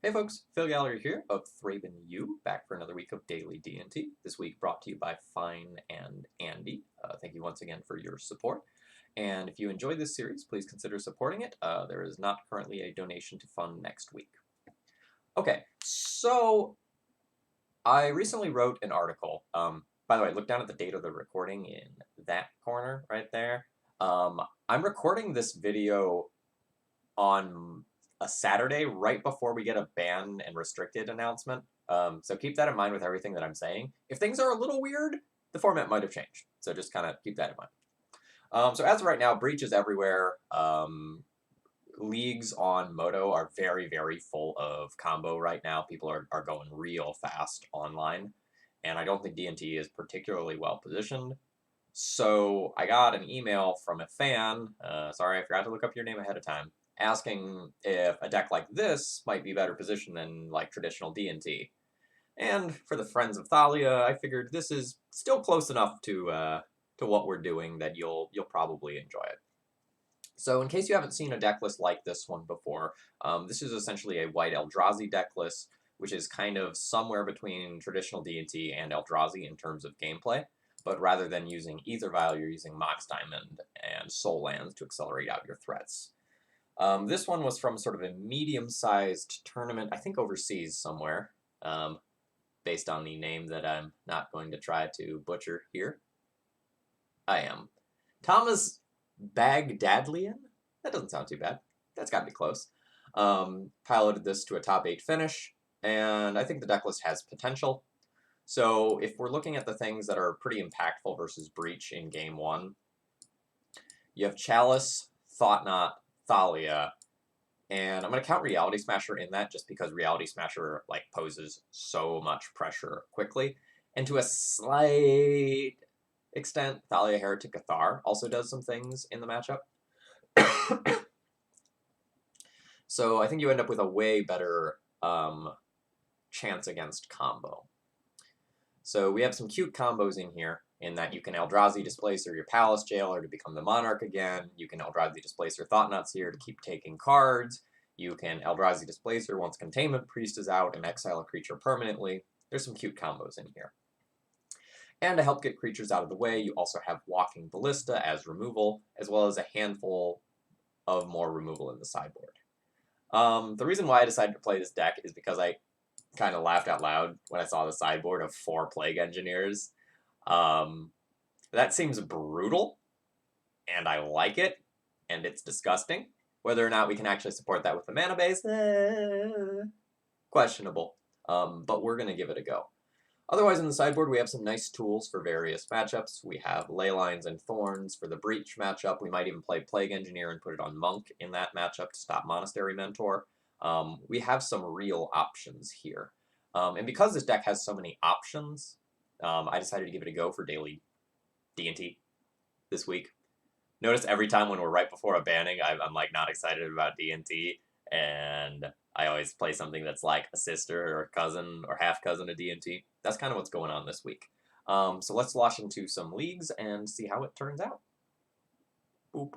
Hey folks, Phil Gallery here of ThrabenU, back for another week of Daily D&T. This week brought to you by FineandAndy. Thank you once again for your support. And if you enjoyed this series, please consider supporting it. There is not currently a donation to fund next week. Okay, so I recently wrote an article. By the way, look down at the date of the recording in that corner right there. I'm recording this video on a Saturday right before we get a ban and restricted announcement. So keep that in mind with everything that I'm saying. If things are a little weird, the format might have changed. So just kind of keep that in mind. So as of right now, breach is everywhere. Leagues on Moto are very, very full of combo right now. People are going real fast online. And I don't think D&T is particularly well positioned. So I got an email from a fan, sorry I forgot to look up your name ahead of time, asking if a deck like this might be better positioned than like traditional D&T. And for the Friends of Thalia, I figured this is still close enough to what we're doing that you'll probably enjoy it. So in case you haven't seen a deck list like this one before, this is essentially a white Eldrazi deck list, which is kind of somewhere between traditional D&T and Eldrazi in terms of gameplay. But rather than using Ether Vial, you're using Mox Diamond and Soul Lands to accelerate out your threats. This one was from sort of a medium-sized tournament, I think overseas somewhere, based on the name that I'm not going to try to butcher here. I am. Thomas Bagdadlian? That doesn't sound too bad. That's got to be close. Piloted this to a top 8 finish, and I think the deck list has potential. So if we're looking at the things that are pretty impactful versus Breach in Game 1, you have Chalice, Thought-Knot, Thalia, and I'm going to count Reality Smasher in that just because Reality Smasher like poses so much pressure quickly. And to a slight extent, Thalia Heretic Cathar also does some things in the matchup. So I think you end up with a way better chance against combo. So we have some cute combos in here, in that you can Eldrazi Displacer your Palace Jailer to become the Monarch again. You can Eldrazi Displacer Thought-Knots here to keep taking cards. You can Eldrazi Displacer once Containment Priest is out and exile a creature permanently. There's some cute combos in here. And to help get creatures out of the way, you also have Walking Ballista as removal, as well as a handful of more removal in the sideboard. The reason why I decided to play this deck is because I kind of laughed out loud when I saw the sideboard of 4 Plague Engineers. That seems brutal, and I like it, and it's disgusting. Whether or not we can actually support that with the mana base, questionable, but we're going to give it a go. Otherwise, in the sideboard, we have some nice tools for various matchups. We have Leylines and Thorns for the Breach matchup. We might even play Plague Engineer and put it on Monk in that matchup to stop Monastery Mentor. We have some real options here. And because this deck has so many options, I decided to give it a go for daily D&T this week. Notice every time when we're right before a banning, I'm like not excited about D&T, and I always play something that's like a sister or cousin or half cousin of D&T. That's kind of what's going on this week. So let's launch into some leagues and see how it turns out. Boop.